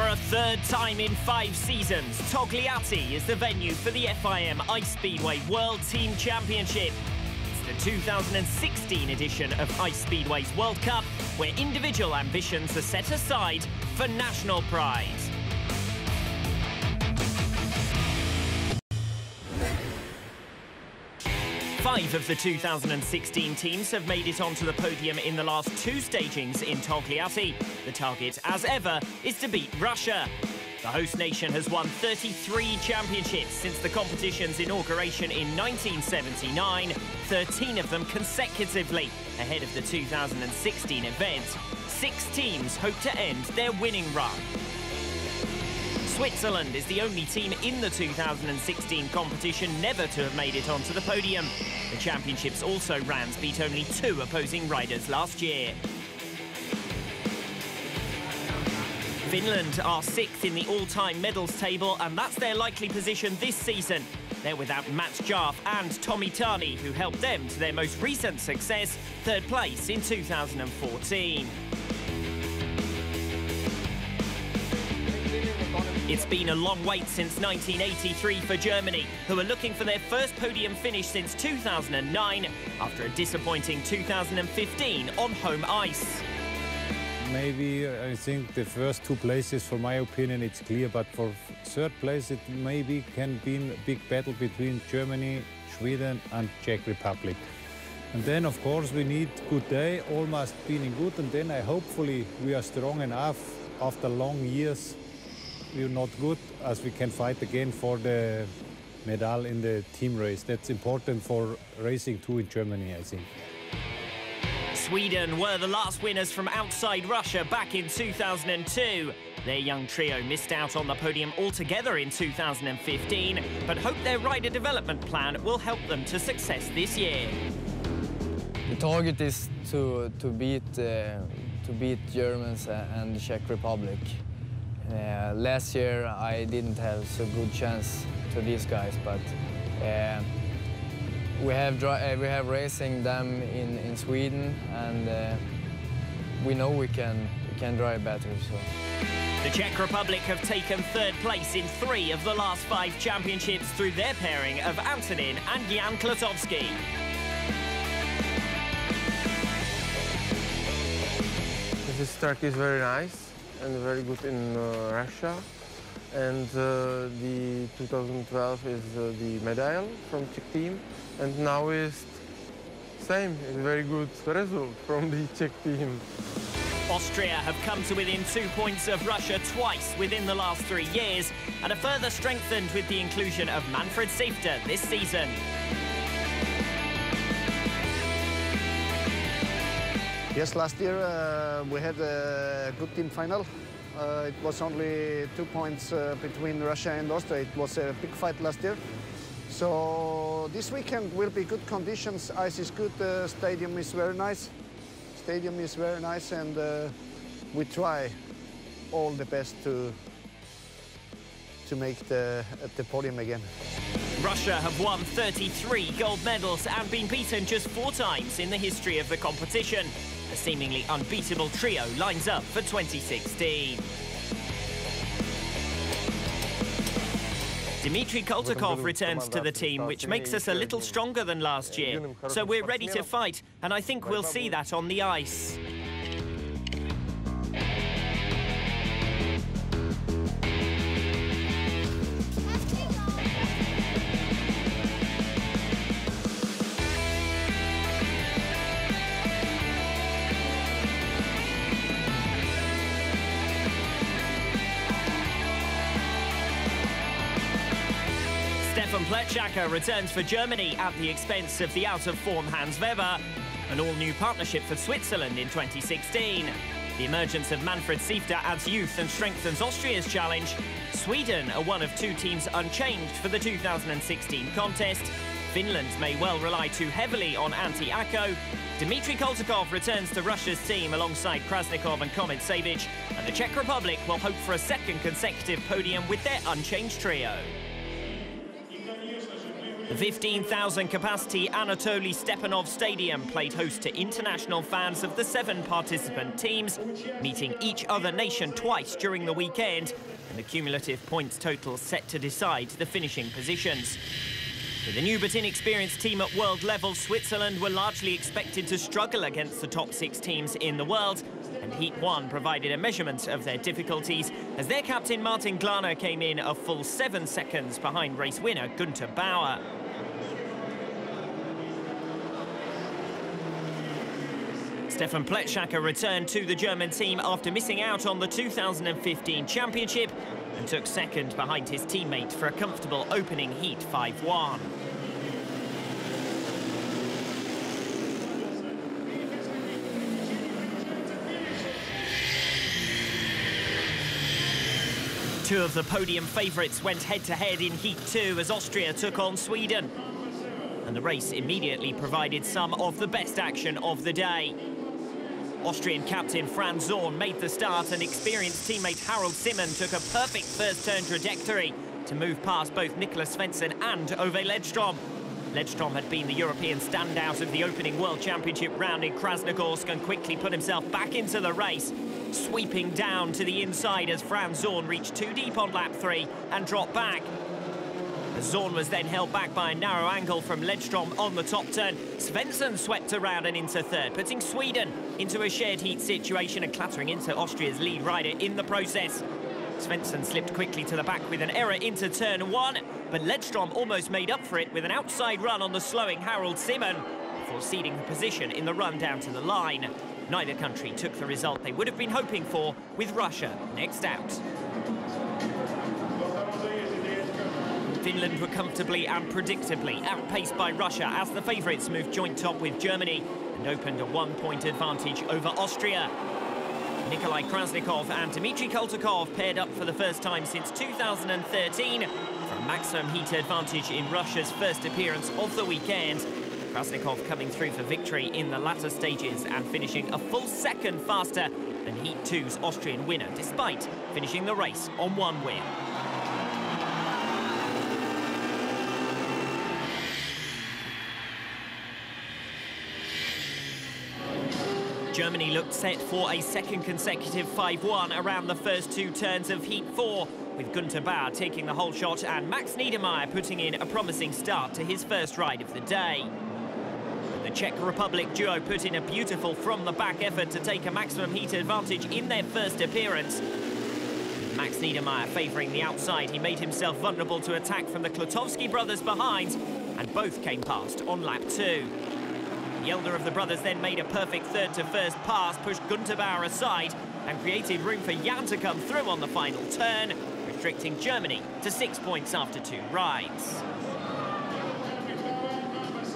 For a third time in 5 seasons, Togliatti is the venue for the FIM Ice Speedway World Team Championship. It's the 2016 edition of Ice Speedway's World Cup, where individual ambitions are set aside for national pride. Five of the 2016 teams have made it onto the podium in the last 2 stagings in Togliatti. The target, as ever, is to beat Russia. The host nation has won 33 championships since the competition's inauguration in 1979, 13 of them consecutively ahead of the 2016 event. 6 teams hope to end their winning run. Switzerland is the only team in the 2016 competition never to have made it onto the podium. The championship's also-rans beat only 2 opposing riders last year. Finland are 6th in the all-time medals table, and that's their likely position this season. They're without Mats Jarf and Tommy Tani, who helped them to their most recent success, 3rd place in 2014. It's been a long wait since 1983 for Germany, who are looking for their first podium finish since 2009, after a disappointing 2015 on home ice. Maybe, I think the first 2 places, for my opinion, it's clear, but for 3rd place, it maybe can be a big battle between Germany, Sweden and Czech Republic. And then, of course, we need good day, all must be good, and then hopefully we are strong enough after long years. We're not good, as we can fight again for the medal in the team race. That's important for racing too in Germany, I think. Sweden were the last winners from outside Russia back in 2002. Their young trio missed out on the podium altogether in 2015, but hope their rider development plan will help them to success this year. The target is to beat Germans and the Czech Republic. Last year I didn't have so good chance to these guys, but we have racing them in Sweden, and we know we can drive better. So. The Czech Republic have taken 3rd place in 3 of the last 5 championships through their pairing of Antonin and Jan Klotowski. This track is very nice and very good in Russia, and the 2012 is the medal from Czech team, and now is same, it's very good result from the Czech team. Austria have come to within 2 points of Russia twice within the last 3 years, and are further strengthened with the inclusion of Manfred Sifter this season. Yes, last year we had a good team final. It was only 2 points between Russia and Austria. It was a big fight last year. So this weekend will be good conditions. Ice is good, stadium is very nice. And we try all the best to make the podium again. Russia have won 33 gold medals and been beaten just 4 times in the history of the competition. A seemingly unbeatable trio lines up for 2016. Dmitry Koltakov returns to the team, which makes us a little stronger than last year. So we're ready to fight, and I think we'll see that on the ice. Stefan Pletschaka returns for Germany at the expense of the out-of-form Hans Weber. An all-new partnership for Switzerland in 2016. The emergence of Manfred Sifter adds youth and strengthens Austria's challenge. Sweden are one of 2 teams unchanged for the 2016 contest. Finland may well rely too heavily on Antti Akko. Dmitry Koltakov returns to Russia's team alongside Krasnikov and Komitsevich, and the Czech Republic will hope for a 2nd consecutive podium with their unchanged trio. The 15,000 capacity Anatoly Stepanov Stadium played host to international fans of the 7 participant teams, meeting each other nation twice during the weekend, and the cumulative points total set to decide the finishing positions. With a new but inexperienced team at world level, Switzerland were largely expected to struggle against the top 6 teams in the world, and Heat 1 provided a measurement of their difficulties as their captain Martin Gladiators came in a full 7 seconds behind race winner Günther Bauer. Stefan Pletschakar returned to the German team after missing out on the 2015 championship and took second behind his teammate for a comfortable opening heat 5-1. Two of the podium favourites went head-to-head in Heat 2 as Austria took on Sweden. And the race immediately provided some of the best action of the day. Austrian captain Franz Zorn made the start, and experienced teammate Harald Simon took a perfect first-turn trajectory to move past both Niklas Svensson and Ove Ledstrom. Ledstrom had been the European standout of the opening World Championship round in Krasnogorsk and quickly put himself back into the race, sweeping down to the inside as Franz Zorn reached too deep on lap 3 and dropped back. Zorn was then held back by a narrow angle from Ledstrom on the top turn. Svensson swept around and into third, putting Sweden into a shared heat situation and clattering into Austria's lead rider in the process. Svensson slipped quickly to the back with an error into turn 1, but Ledstrom almost made up for it with an outside run on the slowing Harald Simon before ceding the position in the run down to the line. Neither country took the result they would have been hoping for, with Russia next out. Finland were comfortably and predictably outpaced by Russia as the favourites moved joint top with Germany and opened a 1-point advantage over Austria. Nikolai Krasnikov and Dmitry Koltakov paired up for the first time since 2013 for a maximum heat advantage in Russia's first appearance of the weekend. Krasnikov coming through for victory in the latter stages and finishing a full second faster than Heat 2's Austrian winner, despite finishing the race on 1 win. Germany looked set for a second consecutive 5-1 around the first 2 turns of Heat 4, with Günther Bauer taking the whole shot and Max Niedermayer putting in a promising start to his first ride of the day. The Czech Republic duo put in a beautiful from-the-back effort to take a maximum heat advantage in their first appearance. With Max Niedermayer favouring the outside, he made himself vulnerable to attack from the Klotowski brothers behind, and both came past on lap 2. The elder of the brothers then made a perfect third-to-first pass, pushed Günther Bauer aside and created room for Jan to come through on the final turn, restricting Germany to 6 points after 2 rides.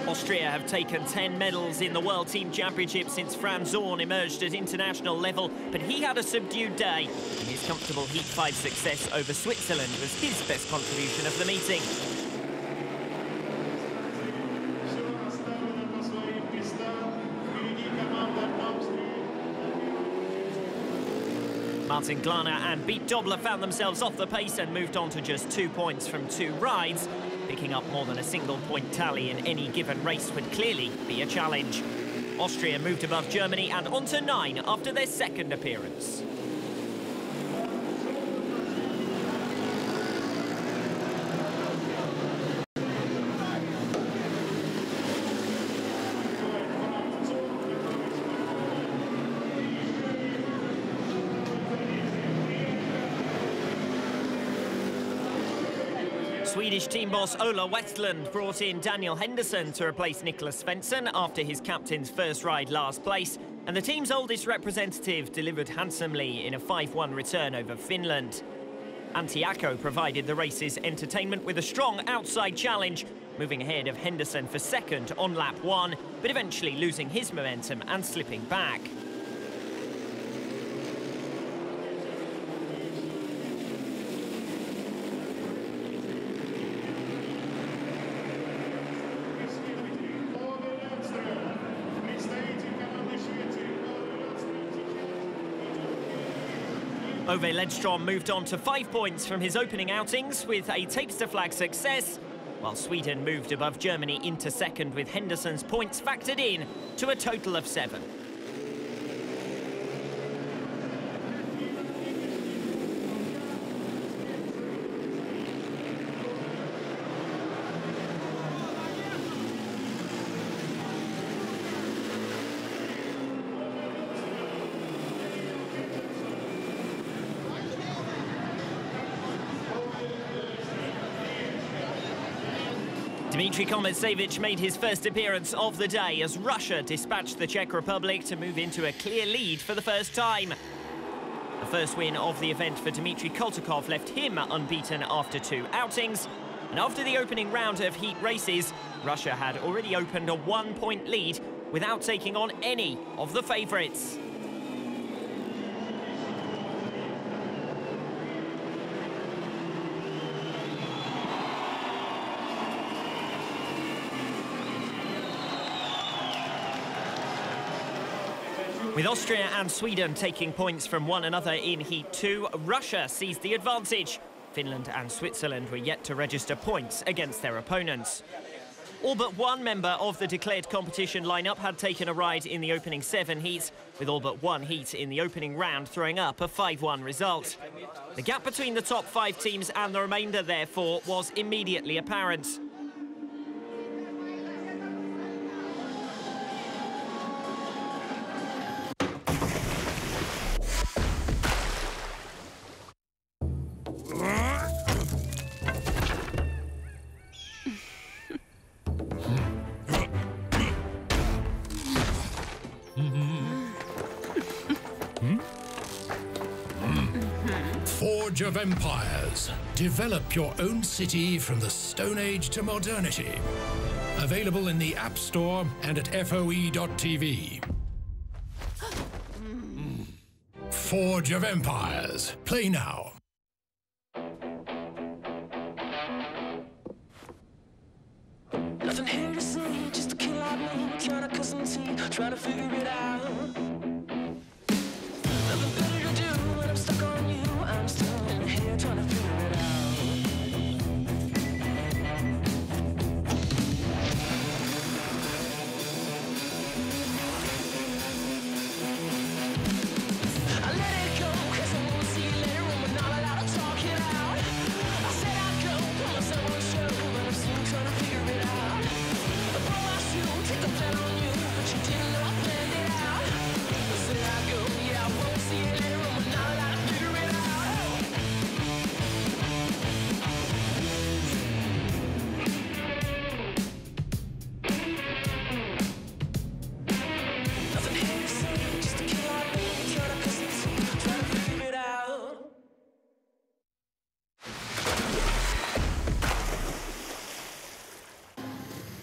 Austria have taken 10 medals in the World Team Championship since Franz Zorn emerged at international level, but he had a subdued day, and his comfortable Heat 5 success over Switzerland was his best contribution of the meeting. Martin Gladiators and Beat Dobler found themselves off the pace and moved on to just 2 points from 2 rides. Picking up more than a single point tally in any given race would clearly be a challenge. Austria moved above Germany and on to 9 after their second appearance. Swedish team boss Ola Westlund brought in Daniel Henderson to replace Niklas Svensson after his captain's first ride last place, and the team's oldest representative delivered handsomely in a 5-1 return over Finland. Antti Akko provided the race's entertainment with a strong outside challenge, moving ahead of Henderson for second on lap 1, but eventually losing his momentum and slipping back. Ove Ledstrom moved on to 5 points from his opening outings with a tapes-to-flag success, while Sweden moved above Germany into second with Henderson's points factored in to a total of 7. Dmitry Komatsevich made his first appearance of the day as Russia dispatched the Czech Republic to move into a clear lead for the first time. The first win of the event for Dmitry Koltakov left him unbeaten after 2 outings. And after the opening round of heat races, Russia had already opened a 1-point lead without taking on any of the favourites. With Austria and Sweden taking points from one another in Heat 2, Russia seized the advantage. Finland and Switzerland were yet to register points against their opponents. All but one member of the declared competition lineup had taken a ride in the opening 7 heats, with all but one heat in the opening round throwing up a 5-1 result. The gap between the top 5 teams and the remainder, therefore, was immediately apparent. Forge of Empires. Develop your own city from the Stone Age to modernity. Available in the App Store and at FOE.tv. Forge of Empires. Play now. Nothing here to see, just a kill out me, trying to cut some teeth, trying to figure it out. Nothing better to do when I'm stuck on you. I'm still in here trying to figure it out. I let it go, cause I won't see you later when we're not allowed to talk it out. I said I'd go, put myself on the show, but I'm still trying to figure it out. I brought my shoe, take a plan on you, but you didn't know I planned it out. I said I'd go, yeah, I won't see you later when we're not allowed to figure it out. Nothing here to say, just a kill out me, trying to cut some teeth, trying to figure it out.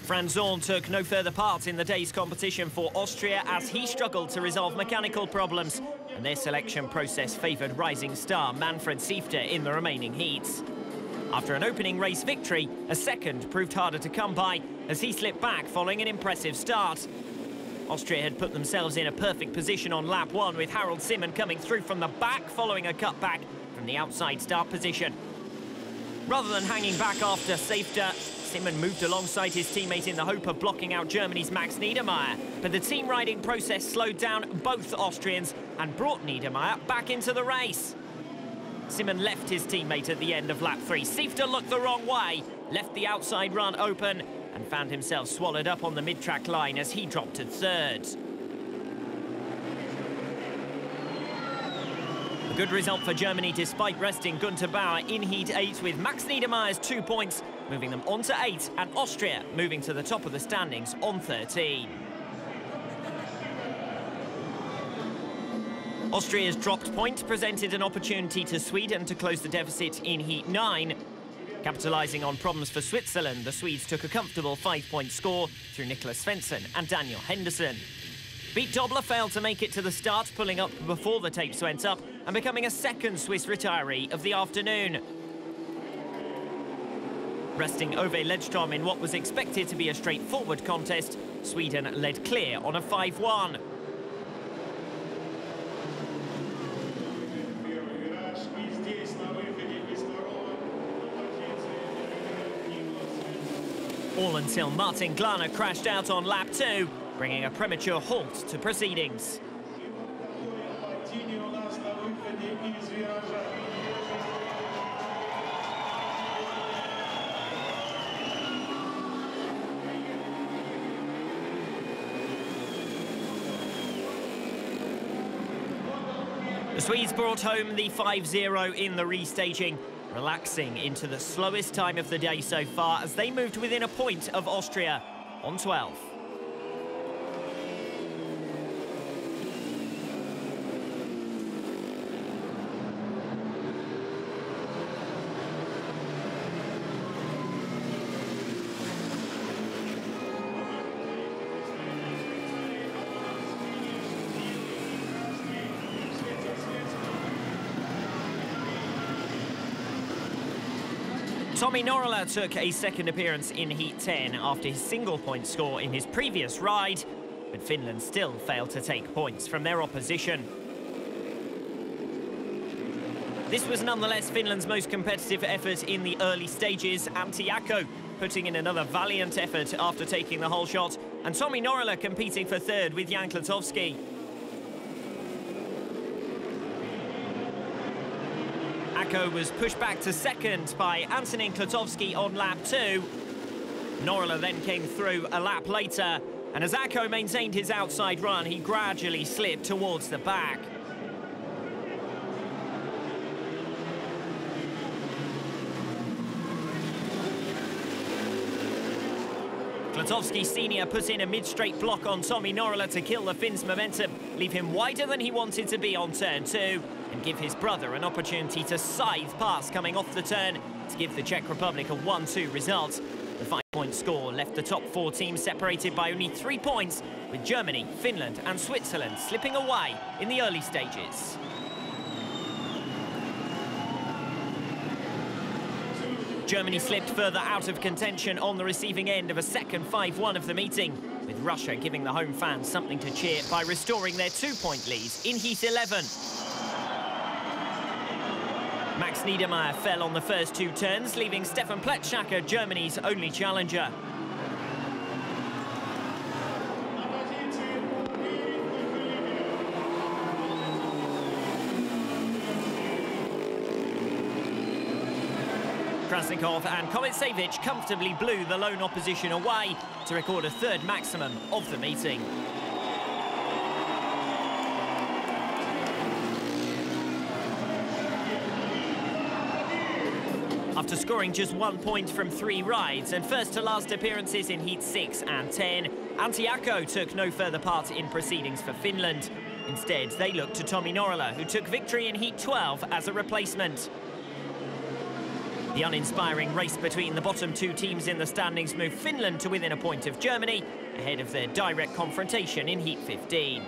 Franz Zorn took no further part in the day's competition for Austria as he struggled to resolve mechanical problems, and their selection process favoured rising star Manfred Siefter in the remaining heats. After an opening race victory, a second proved harder to come by as he slipped back following an impressive start. Austria had put themselves in a perfect position on lap 1 with Harold Simon coming through from the back following a cutback from the outside start position. Rather than hanging back after Siefter, Simon moved alongside his teammate in the hope of blocking out Germany's Max Niedermayer, but the team riding process slowed down both Austrians and brought Niedermayer back into the race. Simon left his teammate at the end of lap 3. Siefter looked the wrong way, left the outside run open and found himself swallowed up on the mid-track line as he dropped to 3rd. A good result for Germany despite resting Günther Bauer in Heat 8 with Max Niedermayer's 2 points, moving them on to 8, and Austria moving to the top of the standings on 13. Austria's dropped point presented an opportunity to Sweden to close the deficit in Heat 9. Capitalising on problems for Switzerland, the Swedes took a comfortable 5-point score through Niklas Svensson and Daniel Henderson. Beat Dobler failed to make it to the start, pulling up before the tapes went up and becoming a second Swiss retiree of the afternoon. Resting Ove Ledstrom in what was expected to be a straightforward contest, Sweden led clear on a 5-1. All until Martin Glana crashed out on lap 2, bringing a premature halt to proceedings. The Swedes brought home the 5-0 in the restaging, relaxing into the slowest time of the day so far as they moved within a point of Austria on 12. Tommy Norrala took a second appearance in Heat 10 after his single-point score in his previous ride, but Finland still failed to take points from their opposition. This was nonetheless Finland's most competitive effort in the early stages. Antti Akko putting in another valiant effort after taking the whole shot, and Tommy Norrala competing for third with Jan Klotowski. Akko was pushed back to second by Antonin Klotowski on lap 2. Norrala then came through a lap later, and as Akko maintained his outside run, he gradually slipped towards the back. Klotowski Sr. put in a mid-straight block on Tommy Norrala to kill the Finns' momentum, leave him wider than he wanted to be on turn 2, and give his brother an opportunity to scythe past coming off the turn to give the Czech Republic a 1-2 result. The 5-point score left the top 4 teams separated by only 3 points, with Germany, Finland and Switzerland slipping away in the early stages. Germany slipped further out of contention on the receiving end of a second 5-1 of the meeting, with Russia giving the home fans something to cheer by restoring their 2-point lead in Heat 11. Max Niedermayer fell on the first 2 turns, leaving Stefan Pletschnacker Germany's only challenger. Krasnikov and Kovacevic comfortably blew the lone opposition away to record a third maximum of the meeting. After scoring just 1 point from 3 rides and first-to-last appearances in Heat 6 and 10, Antti Akko took no further part in proceedings for Finland. Instead, they looked to Tommy Norrala, who took victory in Heat 12 as a replacement. The uninspiring race between the bottom 2 teams in the standings moved Finland to within a point of Germany, ahead of their direct confrontation in Heat 15.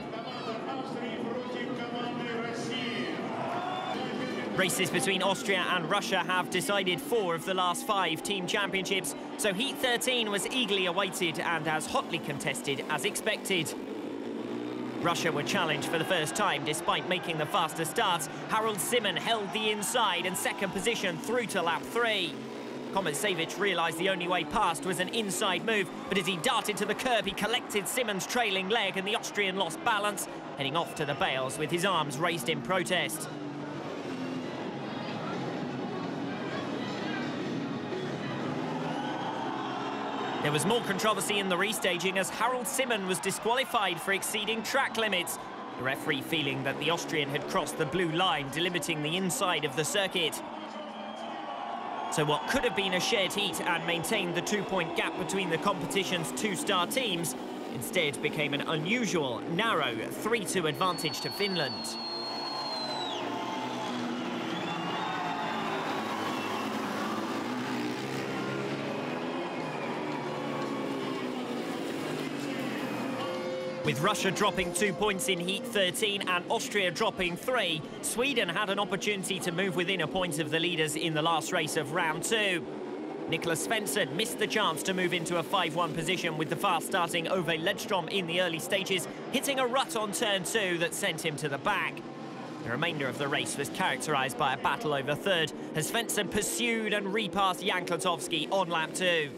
Races between Austria and Russia have decided 4 of the last 5 team championships, so Heat 13 was eagerly awaited and as hotly contested as expected. Russia were challenged for the first time despite making the faster start. Harold Simon held the inside and second position through to lap 3. Kovacevic realised the only way past was an inside move, but as he darted to the curb, he collected Simon's trailing leg and the Austrian lost balance, heading off to the bales with his arms raised in protest. There was more controversy in the restaging as Harold Simon was disqualified for exceeding track limits, the referee feeling that the Austrian had crossed the blue line, delimiting the inside of the circuit. So what could have been a shared heat and maintained the 2-point gap between the competition's 2-star teams instead became an unusual, narrow 3-2 advantage to Finland. With Russia dropping 2 points in Heat 13 and Austria dropping 3, Sweden had an opportunity to move within a point of the leaders in the last race of round 2. Niklas Svensson missed the chance to move into a 5-1 position with the fast-starting Ove Ledstrom in the early stages, hitting a rut on turn 2 that sent him to the back. The remainder of the race was characterised by a battle over third as Svensson pursued and repassed Jan Klotowski on lap 2.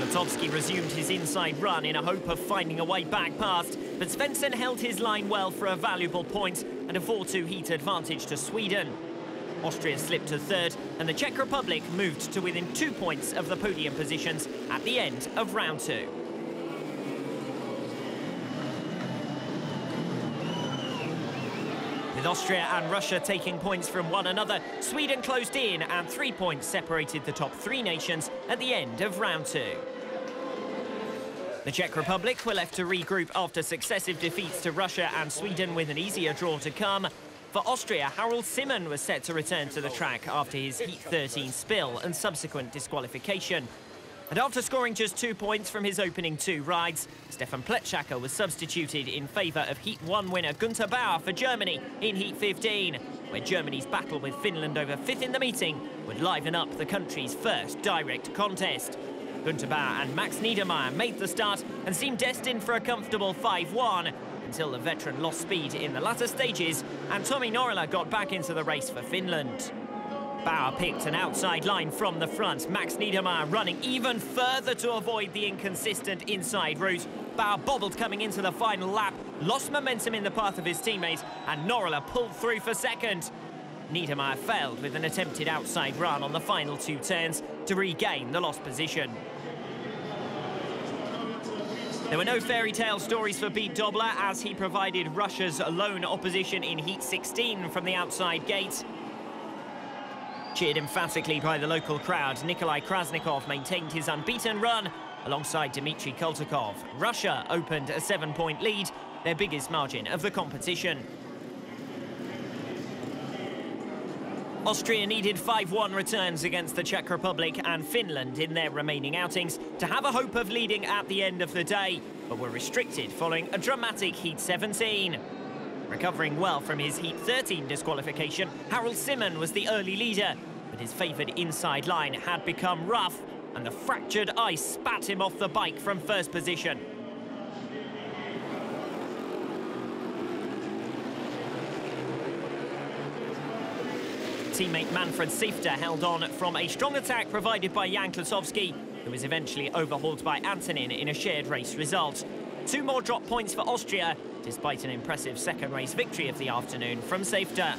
Zlotowski resumed his inside run in a hope of finding a way back past, but Svensson held his line well for a valuable point and a 4-2 heat advantage to Sweden. Austria slipped to third, and the Czech Republic moved to within 2 points of the podium positions at the end of round 2. With Austria and Russia taking points from one another, Sweden closed in and 3 points separated the top 3 nations at the end of round 2. The Czech Republic were left to regroup after successive defeats to Russia and Sweden, with an easier draw to come. For Austria, Harold Simon was set to return to the track after his Heat 13 spill and subsequent disqualification. And after scoring just 2 points from his opening 2 rides, Stefan Pletschaka was substituted in favour of Heat 1 winner Günther Bauer for Germany in Heat 15, where Germany's battle with Finland over 5th in the meeting would liven up the country's first direct contest. Günther Bauer and Max Niedermayer made the start and seemed destined for a comfortable 5-1, until the veteran lost speed in the latter stages and Tommi Norrala got back into the race for Finland. Bauer picked an outside line from the front, Max Niedermayer running even further to avoid the inconsistent inside route. Bauer bobbled coming into the final lap, lost momentum in the path of his teammate, and Norrala pulled through for second. Niedermayer failed with an attempted outside run on the final 2 turns to regain the lost position. There were no fairy tale stories for Pete Dobler, as he provided Russia's lone opposition in Heat 16 from the outside gate. Cheered emphatically by the local crowd, Nikolai Krasnikov maintained his unbeaten run alongside Dmitry Koltakov. Russia opened a 7-point lead, their biggest margin of the competition. Austria needed 5-1 returns against the Czech Republic and Finland in their remaining outings to have a hope of leading at the end of the day, but were restricted following a dramatic Heat 17. Recovering well from his Heat 13 disqualification, Harold Simon was the early leader, but his favoured inside line had become rough, and the fractured ice spat him off the bike from first position. Teammate Manfred Sifter held on from a strong attack provided by Jan Klusovski, who was eventually overhauled by Antonin in a shared race result. 2 more drop points for Austria, despite an impressive second race victory of the afternoon from Sifter.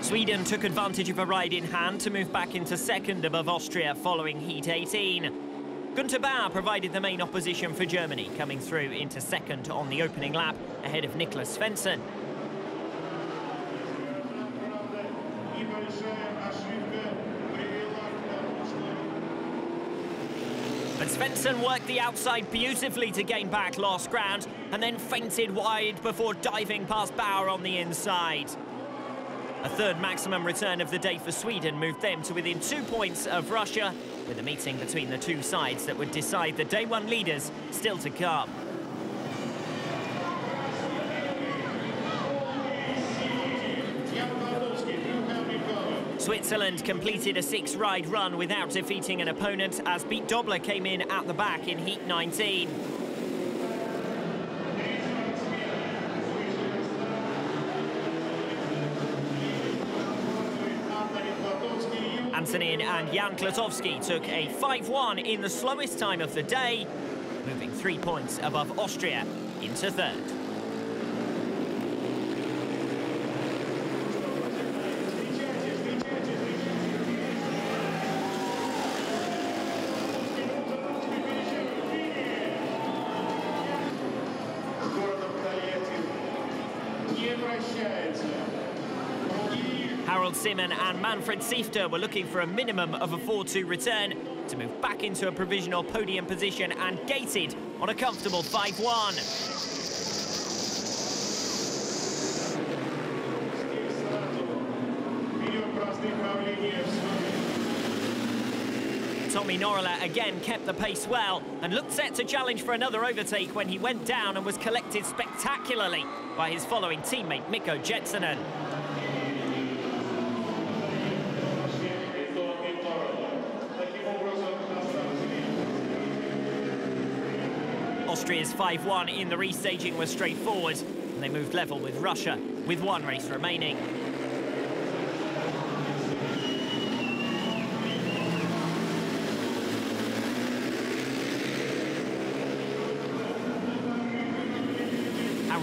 Sweden took advantage of a ride in hand to move back into second above Austria following Heat 18. Günther Bauer provided the main opposition for Germany, coming through into second on the opening lap ahead of Niklas Svensson. But Svensson worked the outside beautifully to gain back lost ground and then feinted wide before diving past Bauer on the inside. A third maximum return of the day for Sweden moved them to within 2 points of Russia, with a meeting between the 2 sides that would decide the Day 1 leaders still to come. Switzerland completed a 6-ride run without defeating an opponent, as Pete Dobler came in at the back in Heat 19. Antonin and Jan Klusovski took a 5-1 in the slowest time of the day, moving 3 points above Austria into third. Harold Simon and Manfred Sifter were looking for a minimum of a 4-2 return to move back into a provisional podium position and gated on a comfortable 5-1. Tommi Norrala again kept the pace well and looked set to challenge for another overtake when he went down and was collected spectacularly by his following teammate Mikko Jetsonen. Austria's 5-1 in the restaging was straightforward, and they moved level with Russia, with one race remaining.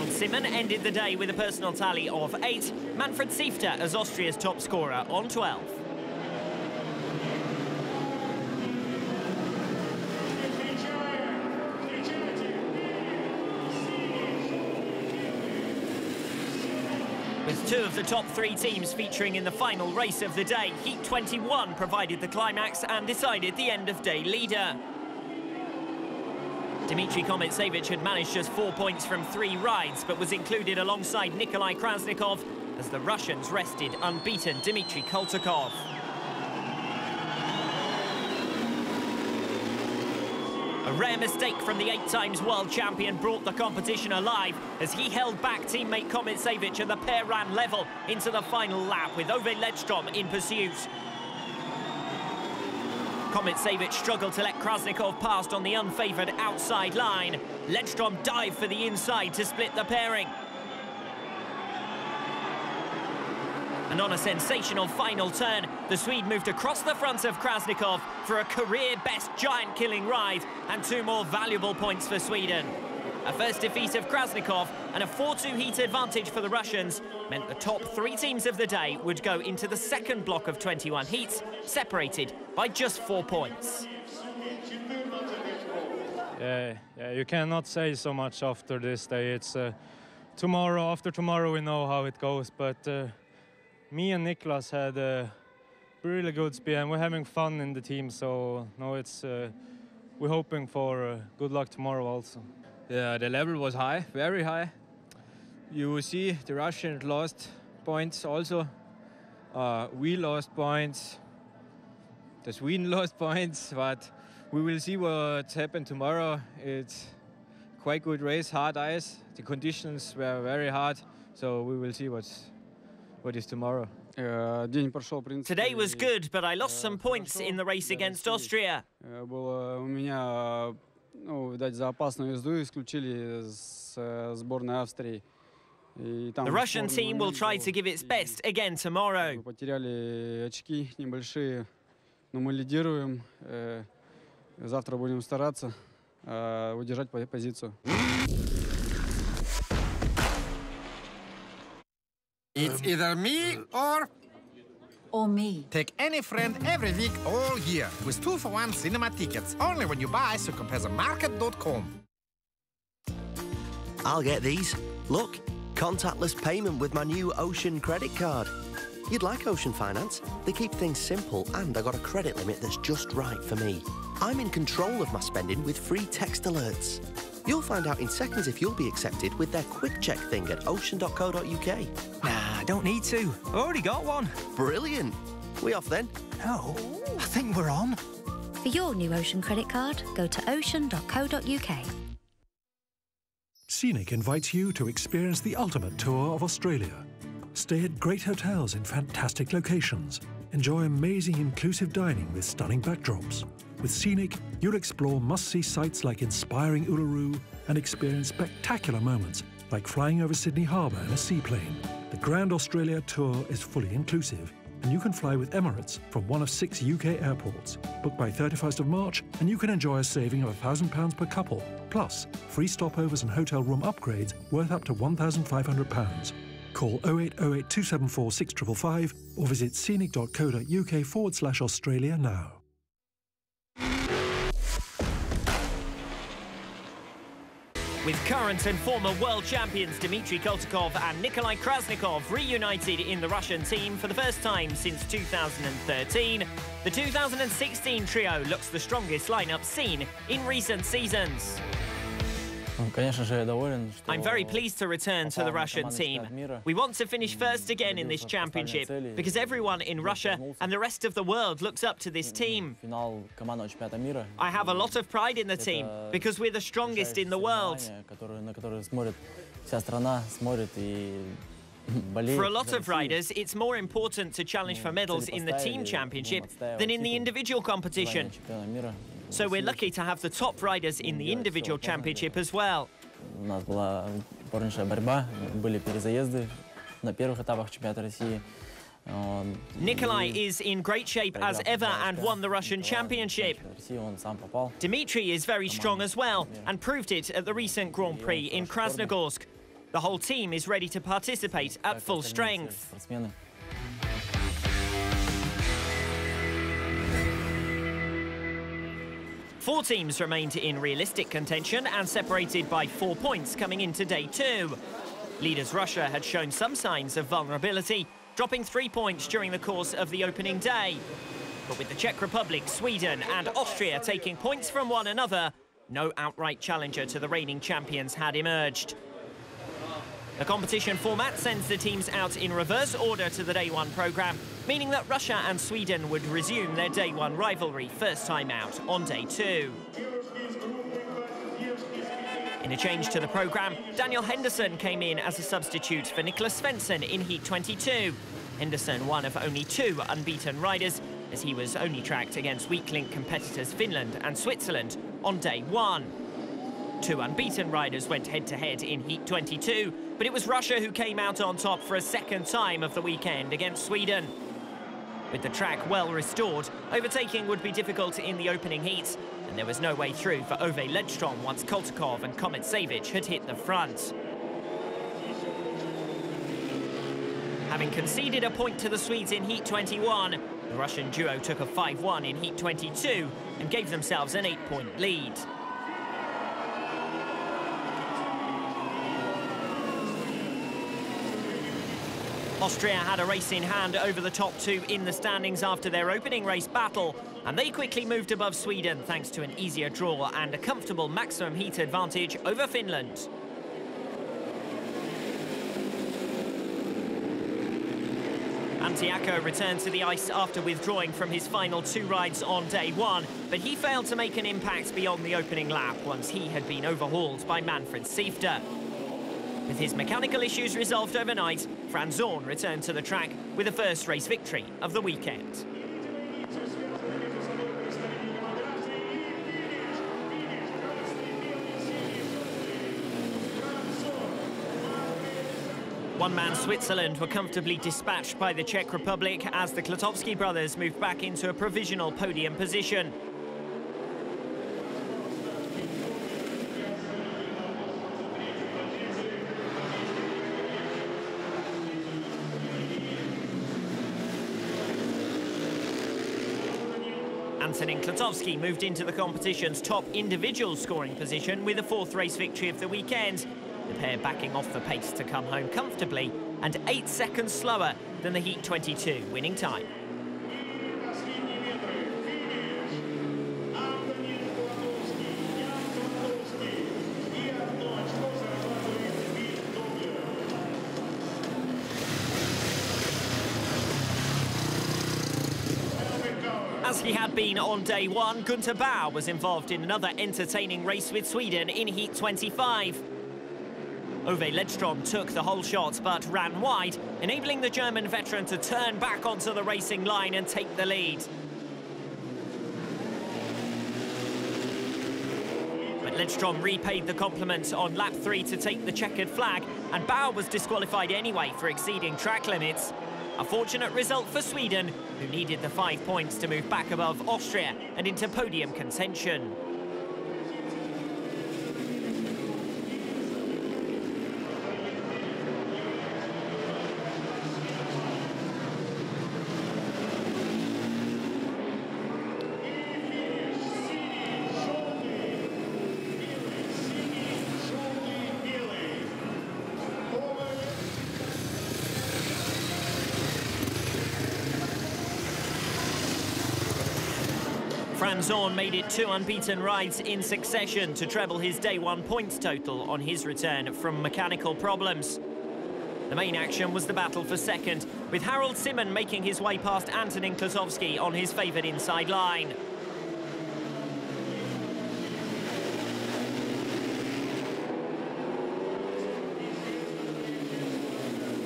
Simon ended the day with a personal tally of 8. Manfred Siefter as Austria's top scorer on 12. With 2 of the top 3 teams featuring in the final race of the day, Heat 21 provided the climax and decided the end-of-day leader. Dmitry Kometsevich had managed just 4 points from 3 rides, but was included alongside Nikolai Krasnikov as the Russians rested unbeaten Dmitry Koltakov. A rare mistake from the 8-times world champion brought the competition alive as he held back teammate Kometsevich and the pair ran level into the final lap with Ove Ledstrom in pursuit. Kometsevich struggled to let Krasnikov past on the unfavoured outside line. Ledstrom dived for the inside to split the pairing. And on a sensational final turn, the Swede moved across the front of Krasnikov for a career-best giant-killing ride and 2 more valuable points for Sweden. A first defeat of Krasnikov and a 4-2 heat advantage for the Russians meant the top 3 teams of the day would go into the second block of 21 heats, separated by just 4 points. Yeah, you cannot say so much after this day. It's tomorrow, after tomorrow we know how it goes, but me and Niklas had a really good speed and we're having fun in the team, so no, we're hoping for good luck tomorrow also. Yeah, the level was high, very high. You see the Russians lost points also. We lost points. The Sweden lost points, but we will see what's happened tomorrow. It's quite good race, hard ice. The conditions were very hard, so we will see what is tomorrow. Today was good, but I lost some points in the race against Austria. За опасную езду исключили с сборной Австрии. The Russian team will try to give its best again tomorrow. Потеряли очки небольшие, но мы лидируем. Завтра будем стараться удержать позицию. It's either me or me. Take any friend every week all year with 2-for-1 cinema tickets. Only when you buy, so comparethemarket.com. I'll get these. Look, contactless payment with my new Ocean credit card. You'd like Ocean Finance? They keep things simple and I got a credit limit that's just right for me. I'm in control of my spending with free text alerts. You'll find out in seconds if you'll be accepted with their quick check thing at ocean.co.uk. Nah, don't need to. I already got one. Brilliant. We off then? No, I think we're on. For your new Ocean credit card, go to ocean.co.uk. Scenic invites you to experience the ultimate tour of Australia. Stay at great hotels in fantastic locations. Enjoy amazing inclusive dining with stunning backdrops. With Scenic, you'll explore must-see sites like inspiring Uluru and experience spectacular moments like flying over Sydney Harbour in a seaplane. The Grand Australia Tour is fully inclusive, and you can fly with Emirates from one of 6 UK airports. Book by 31st of March, and you can enjoy a saving of £1,000 per couple, plus free stopovers and hotel room upgrades worth up to £1,500. Call 0808 274 6555 or visit scenic.co.uk/Australia now. With current and former world champions Dmitry Koltakov and Nikolai Krasnikov reunited in the Russian team for the first time since 2013, the 2016 trio looks the strongest lineup seen in recent seasons. I'm very pleased to return to the Russian team. We want to finish first again in this championship because everyone in Russia and the rest of the world looks up to this team. I have a lot of pride in the team because we're the strongest in the world. For a lot of riders, it's more important to challenge for medals in the team championship than in the individual competition. so we're lucky to have the top riders in the individual championship as well. У нас была упорнейшая борьба, были перезаезды на первых этапах чемпионата России. Nikolai is in great shape as ever and won the Russian Championship. Dmitry is very strong as well and proved it at the recent Grand Prix in Krasnogorsk. The whole team is ready to participate at full strength. Four teams remained in realistic contention and separated by 4 points coming into day 2. Leaders Russia had shown some signs of vulnerability, dropping 3 points during the course of the opening day. But with the Czech Republic, Sweden and Austria taking points from one another, no outright challenger to the reigning champions had emerged. The competition format sends the teams out in reverse order to the Day 1 programme, meaning that Russia and Sweden would resume their Day 1 rivalry first time out on Day 2. In a change to the programme, Daniel Henderson came in as a substitute for Niklas Svensson in Heat 22. Henderson, one of only 2 unbeaten riders, as he was only tracked against weak-link competitors Finland and Switzerland on Day 1. 2 unbeaten riders went head-to-head in Heat 22, but it was Russia who came out on top for a second time of the weekend against Sweden. With the track well restored, overtaking would be difficult in the opening heats, and there was no way through for Ove Ledstrom once Koltakov and Kometsevich had hit the front. Having conceded a point to the Swedes in Heat 21, the Russian duo took a 5-1 in Heat 22 and gave themselves an 8-point lead. Austria had a race in hand over the top 2 in the standings after their opening race battle, and they quickly moved above Sweden thanks to an easier draw and a comfortable maximum heat advantage over Finland. Antiako returned to the ice after withdrawing from his final 2 rides on Day 1, but he failed to make an impact beyond the opening lap once he had been overhauled by Manfred Siefter. With his mechanical issues resolved overnight, Franz Zorn returned to the track with the first race victory of the weekend. One-man Switzerland were comfortably dispatched by the Czech Republic as the Klatovsky brothers moved back into a provisional podium position. Antonin Klatovsky moved into the competition's top individual scoring position with a 4th race victory of the weekend. The pair backing off the pace to come home comfortably and 8 seconds slower than the Heat 22 winning time. As he had been on Day 1, Gunther Bauer was involved in another entertaining race with Sweden in Heat 25. Ove Ledstrom took the whole shot but ran wide, enabling the German veteran to turn back onto the racing line and take the lead. But Ledstrom repaid the compliment on lap 3 to take the checkered flag, and Bauer was disqualified anyway for exceeding track limits. A fortunate result for Sweden, who needed the 5 points to move back above Austria and into podium contention. Franz Zorn made it 2 unbeaten rides in succession to treble his Day 1 points total on his return from mechanical problems. The main action was the battle for second, with Harold Simon making his way past Antonin Klatovsky on his favoured inside line.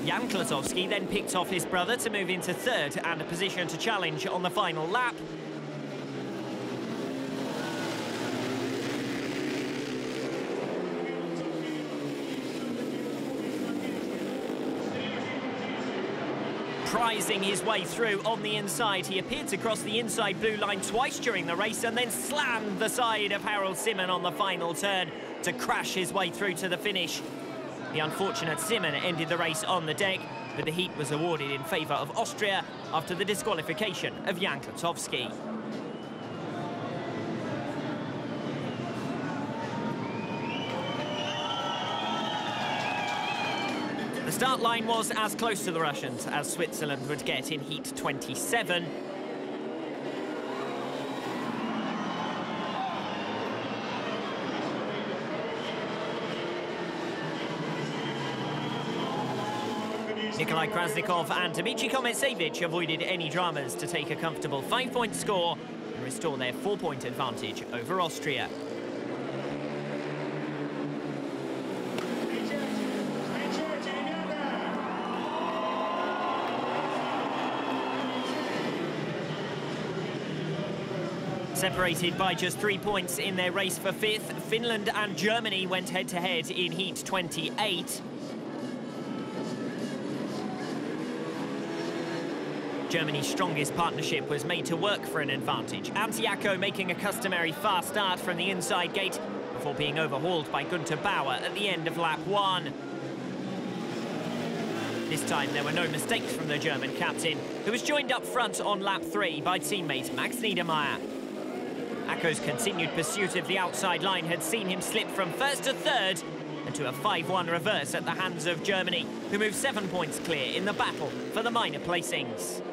Jan Klatovsky then picked off his brother to move into third and a position to challenge on the final lap. prizing his way through on the inside. He appeared to cross the inside blue line twice during the race and then slammed the side of Harold Simon on the final turn to crash his way through to the finish. The unfortunate Simon ended the race on the deck, but the heat was awarded in favour of Austria after the disqualification of Jan Klotowski. The start line was as close to the Russians as Switzerland would get in heat 27. Nikolai Krasnikov and Dmitry Kometsevich avoided any dramas to take a comfortable 5-point score and restore their 4-point advantage over Austria. Separated by just 3 points in their race for 5th, Finland and Germany went head-to-head in heat 28. Germany's strongest partnership was made to work for an advantage. Antti Akko making a customary fast start from the inside gate before being overhauled by Günther Bauer at the end of lap 1. This time there were no mistakes from the German captain, who was joined up front on lap 3 by teammate Max Niedermayer. Akko's continued pursuit of the outside line had seen him slip from 1st to 3rd and to a 5-1 reverse at the hands of Germany, who moved 7 points clear in the battle for the minor placings.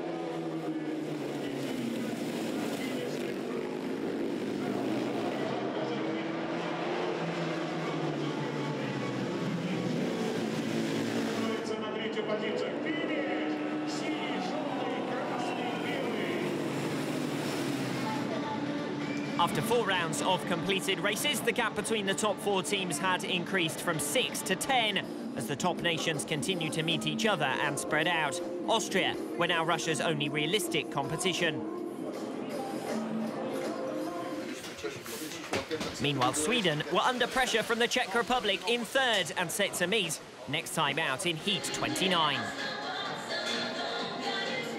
After 4 rounds of completed races, the gap between the top 4 teams had increased from 6 to 10 as the top nations continue to meet each other and spread out. Austria were now Russia's only realistic competition. Meanwhile, Sweden were under pressure from the Czech Republic in 3rd and set to meet next time out in heat 29.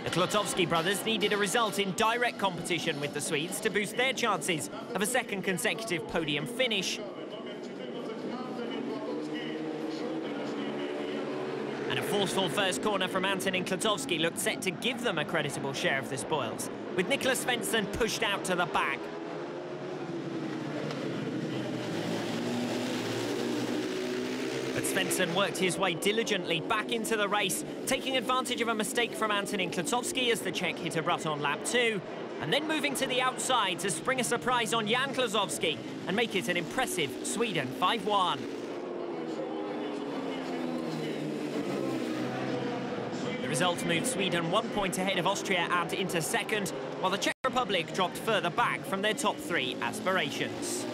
The Klotowski brothers needed a result in direct competition with the Swedes to boost their chances of a 2nd consecutive podium finish. And a forceful first corner from Antonin Klotowski looked set to give them a creditable share of the spoils, with Niklas Svensson pushed out to the back. But Svensson worked his way diligently back into the race, taking advantage of a mistake from Antonin Klotowski as the Czech hit a rut on lap 2, and then moving to the outside to spring a surprise on Jan Klotowski and make it an impressive Sweden 5-1. The result moved Sweden 1 point ahead of Austria and into 2nd, while the Czech Republic dropped further back from their top 3 aspirations.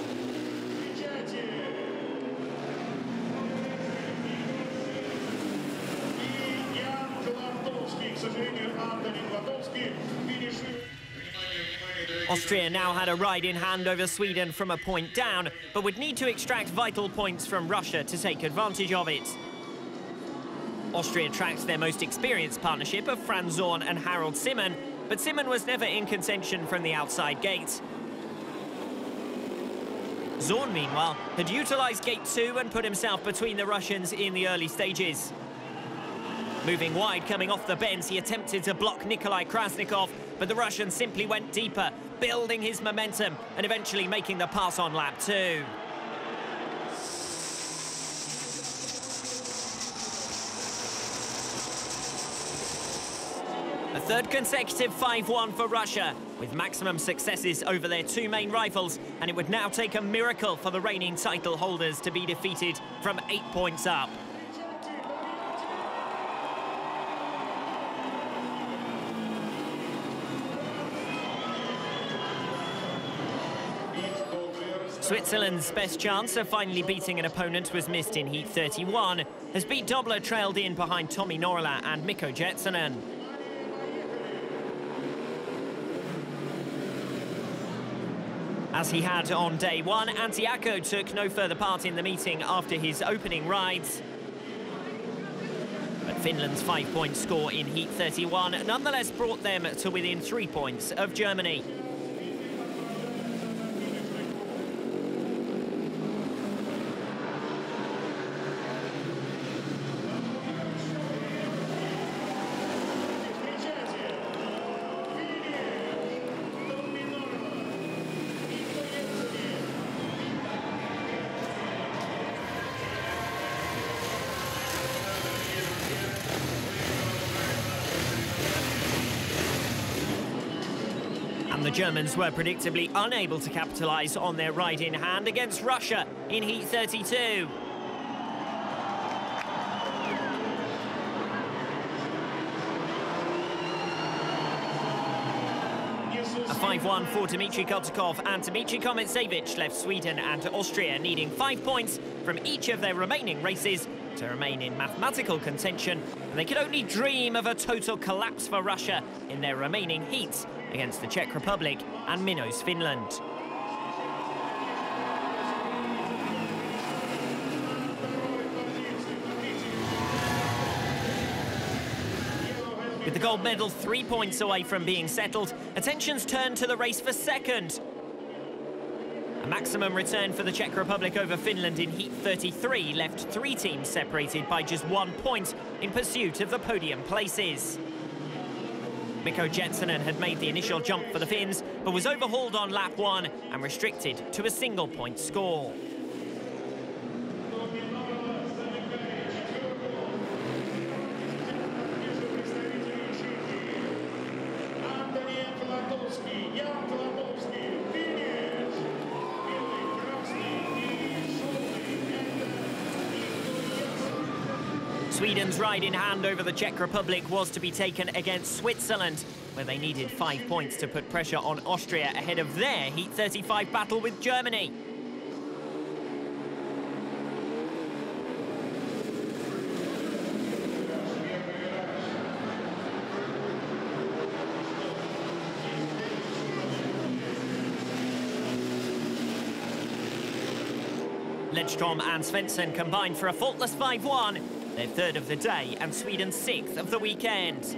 Austria now had a ride in hand over Sweden from a point down, but would need to extract vital points from Russia to take advantage of it. Austria tracked their most experienced partnership of Franz Zorn and Harold Simon, but Simon was never in contention from the outside gate. Zorn, meanwhile, had utilised gate 2 and put himself between the Russians in the early stages. Moving wide, coming off the bends, he attempted to block Nikolai Krasnikov, but the Russian simply went deeper, building his momentum and eventually making the pass on lap 2. A 3rd consecutive 5-1 for Russia, with maximum successes over their 2 main rivals, and it would now take a miracle for the reigning title holders to be defeated from 8 points up. Switzerland's best chance of finally beating an opponent was missed in heat 31, as Beat Dobler trailed in behind Tommi Norrala and Mikko Jetsonen. As he had on day 1, Antti Akko took no further part in the meeting after his opening rides. But Finland's 5-point score in Heat 31 nonetheless brought them to within 3 points of Germany. The Germans were predictably unable to capitalise on their ride in hand against Russia in Heat 32. A 5-1 for Dmitry Kotikov and Dmitry Kometsevich left Sweden and Austria needing 5 points from each of their remaining races to remain in mathematical contention, and they could only dream of a total collapse for Russia in their remaining heats against the Czech Republic and Minnows Finland. With the gold medal 3 points away from being settled, attention's turned to the race for second. A maximum return for the Czech Republic over Finland in Heat 33 left 3 teams separated by just 1 point in pursuit of the podium places. Mikko Jetsonen had made the initial jump for the Finns, but was overhauled on lap 1 and restricted to a single-point score. Sweden's ride in hand over the Czech Republic was to be taken against Switzerland, where they needed 5 points to put pressure on Austria ahead of their Heat 35 battle with Germany. Ledstrom and Svensson combined for a faultless 5-1. Their third of the day and Sweden's 6th of the weekend.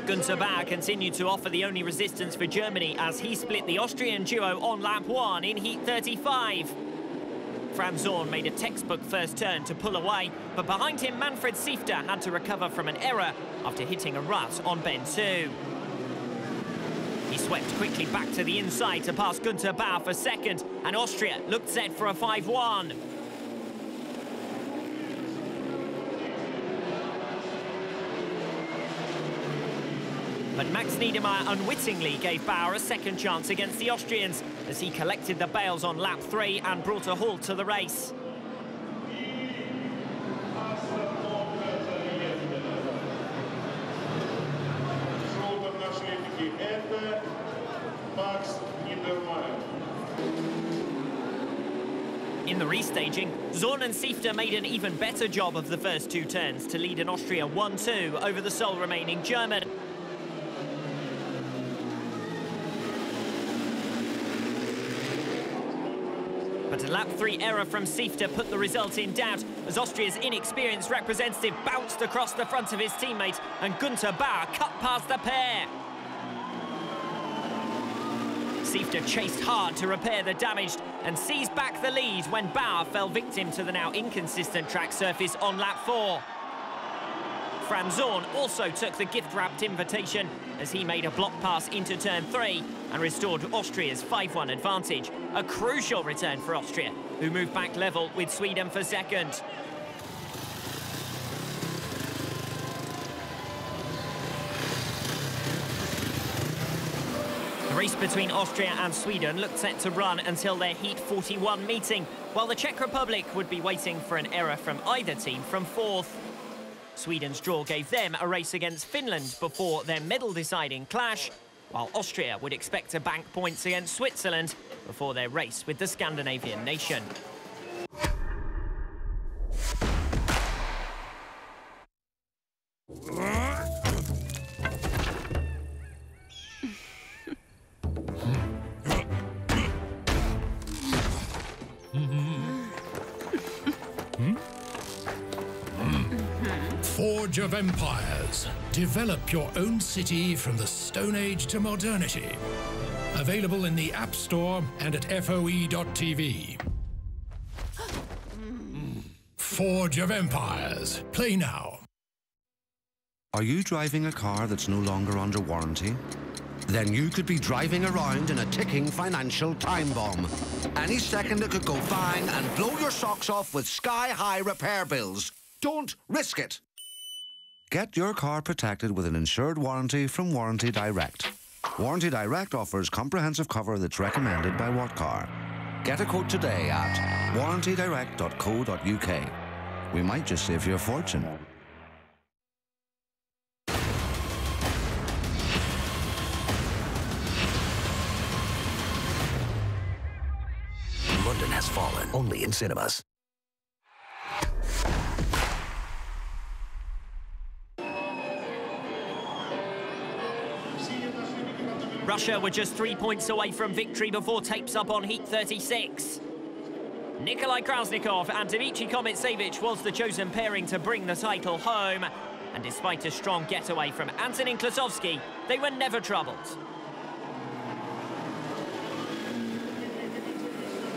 Günther Bauer continued to offer the only resistance for Germany as he split the Austrian duo on lap 1 in Heat 35. Franz Zorn made a textbook first turn to pull away, but behind him Manfred Sifter had to recover from an error after hitting a rut on bend 2. He swept quickly back to the inside to pass Günther Bauer for second, and Austria looked set for a 5-1. But Max Niedermayer unwittingly gave Bauer a second chance against the Austrians as he collected the bales on lap 3 and brought a halt to the race. In the restaging, Zorn and Sifter made an even better job of the first 2 turns to lead an Austria 1-2 over the sole remaining German. But a lap 3 error from Sifter put the result in doubt as Austria's inexperienced representative bounced across the front of his teammate and Günther Bauer cut past the pair. Sifter chased hard to repair the damage and seized back the lead when Bauer fell victim to the now inconsistent track surface on lap 4. Franz Zorn also took the gift-wrapped invitation as he made a block pass into turn 3 and restored Austria's 5-1 advantage. A crucial return for Austria, who moved back level with Sweden for second. The race between Austria and Sweden looked set to run until their Heat 41 meeting, while the Czech Republic would be waiting for an error from either team from 4th. Sweden's draw gave them a race against Finland before their medal-deciding clash, while Austria would expect to bank points against Switzerland before their race with the Scandinavian nation. Forge of Empires. Develop your own city from the Stone Age to modernity. Available in the App Store and at FOE.tv. Forge of Empires. Play now. Are you driving a car that's no longer under warranty? Then you could be driving around in a ticking financial time bomb. Any second it could go bang and blow your socks off with sky-high repair bills. Don't risk it. Get your car protected with an insured warranty from Warranty Direct. Warranty Direct offers comprehensive cover that's recommended by Whatcar. Get a quote today at warrantydirect.co.uk. We might just save you a fortune. London Has Fallen, only in cinemas. Russia were just 3 points away from victory before tapes up on Heat 36. Nikolai Krasnikov and Dmitry Komitsevich was the chosen pairing to bring the title home. And despite a strong getaway from Antonin Klosowski, they were never troubled.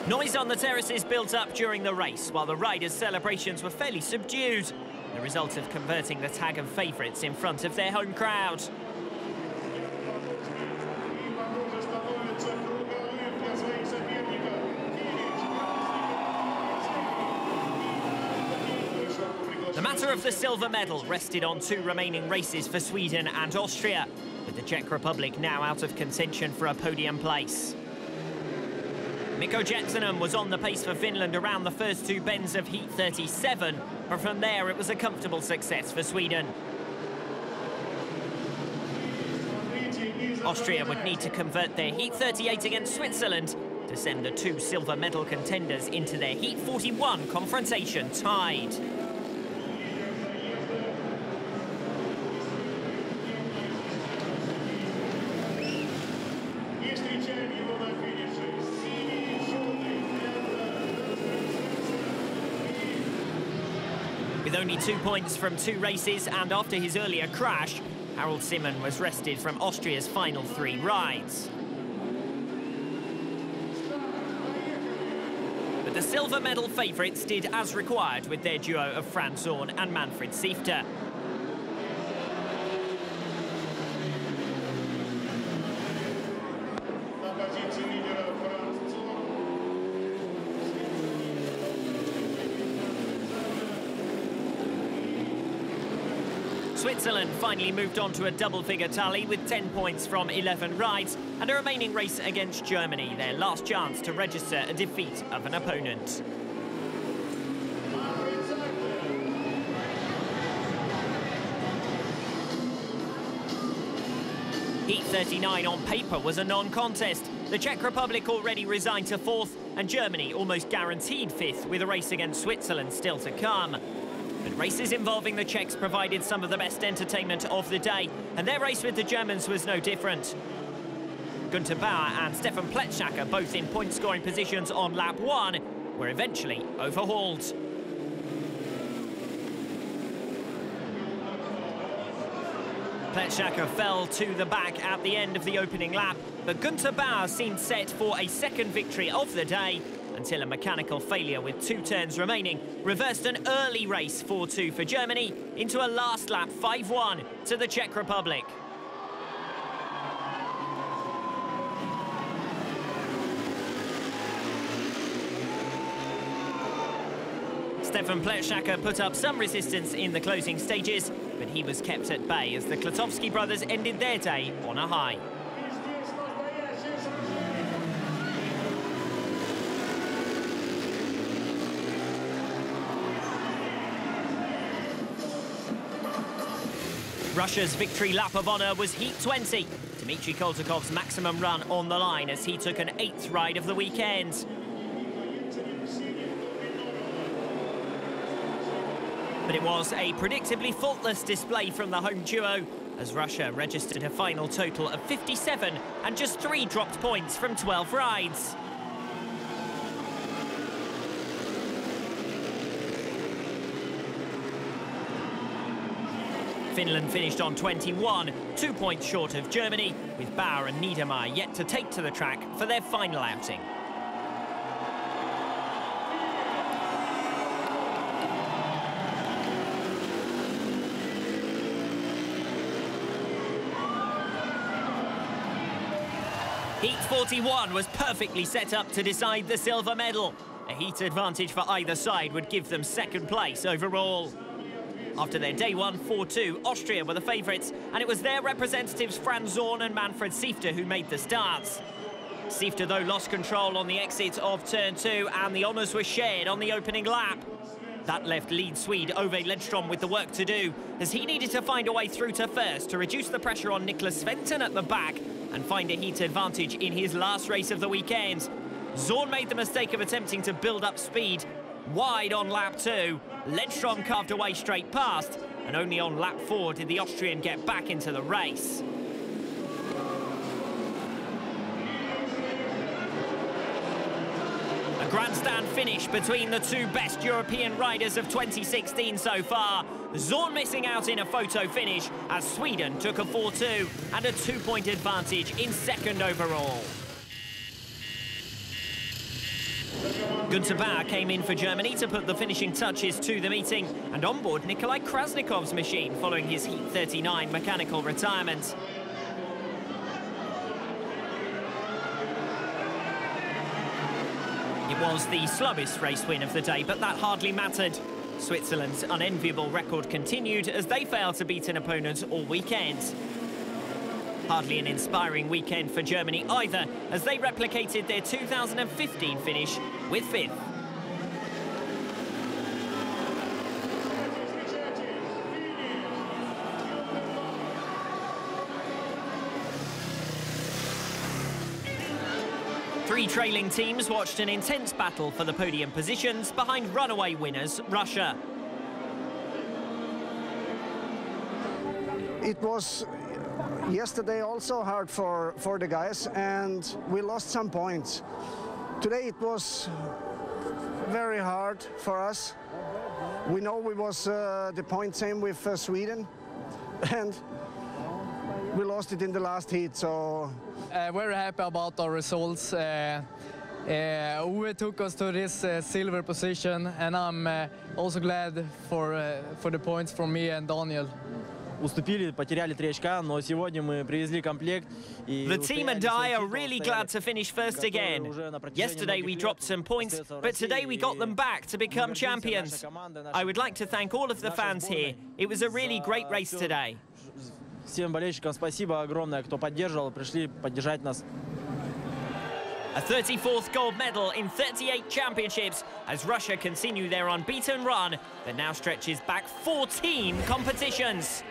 Noise on the terraces built up during the race, while the riders' celebrations were fairly subdued, the result of converting the tag of favourites in front of their home crowd. The matter of the silver medal rested on 2 remaining races for Sweden and Austria, with the Czech Republic now out of contention for a podium place. Mikko Jetsonen was on the pace for Finland around the first 2 bends of Heat 37, but from there it was a comfortable success for Sweden. Austria would need to convert their Heat 38 against Switzerland to send the 2 silver medal contenders into their Heat 41 confrontation tied. With only 2 points from 2 races and after his earlier crash, Harold Simon was rested from Austria's final 3 rides. But the silver medal favourites did as required with their duo of Franz Zorn and Manfred Siefter. Switzerland finally moved on to a double-figure tally with 10 points from 11 rides and a remaining race against Germany, their last chance to register a defeat of an opponent. Heat 39 on paper was a non-contest. The Czech Republic already resigned to 4th and Germany almost guaranteed 5th with a race against Switzerland still to come. But races involving the Czechs provided some of the best entertainment of the day, and their race with the Germans was no different. Günther Bauer and Stefan Pletschnacker, both in point-scoring positions on lap 1, were eventually overhauled. Pletschnacker fell to the back at the end of the opening lap, but Günther Bauer seemed set for a second victory of the day, until a mechanical failure with 2 turns remaining reversed an early race 4-2 for Germany into a last lap 5-1 to the Czech Republic. Stefan Pletschnacker put up some resistance in the closing stages, but he was kept at bay as the Klotowski brothers ended their day on a high. Russia's victory lap of honour was Heat 20. Dmitry Koltakov's maximum run on the line as he took an 8th ride of the weekend. But it was a predictably faultless display from the home duo as Russia registered a final total of 57 and just 3 dropped points from 12 rides. Finland finished on 21, 2 points short of Germany, with Bauer and Niedermayer yet to take to the track for their final outing. Heat 41 was perfectly set up to decide the silver medal. A heat advantage for either side would give them 2nd place overall. After their day one 4-2, Austria were the favourites, and it was their representatives Franz Zorn and Manfred Siefter who made the starts. Siefter, though, lost control on the exit of turn 2, and the honours were shared on the opening lap. That left lead Swede Ove Ledström with the work to do, as he needed to find a way through to first to reduce the pressure on Niklas Svensson at the back and find a heat advantage in his last race of the weekend. Zorn made the mistake of attempting to build up speed. Wide on lap 2, Ledström carved away straight past, and only on lap 4 did the Austrian get back into the race. A grandstand finish between the 2 best European riders of 2016 so far. Zorn missing out in a photo finish as Sweden took a 4-2 and a 2-point advantage in 2nd overall. Günther Bauer came in for Germany to put the finishing touches to the meeting and onboard Nikolai Krasnikov's machine following his Heat 39 mechanical retirement. It was the slowest race win of the day, but that hardly mattered. Switzerland's unenviable record continued as they failed to beat an opponent all weekend. Hardly an inspiring weekend for Germany either, as they replicated their 2015 finish with 5th. Three trailing teams watched an intense battle for the podium positions behind runaway winners Russia. It was yesterday also hard for the guys, and we lost some points. Today it was very hard for us. We know we was the point same with Sweden, and we lost it in the last heat, so... Very happy about our results. Uwe took us to this silver position, and I'm also glad for the points from me and Daniel. Потеряли 3 очка, но сегодня мы привезли комплект. The team and I are really glad to finish first again. Yesterday we dropped some points, but today we got them back to become champions. I would like to thank all of the fans here. It was a really great race today. Всем болельщикам спасибо огромное, кто поддерживал, пришли поддержать нас. A 34th gold medal in 38 championships as Russia continue their unbeaten run that now stretches back 14 competitions.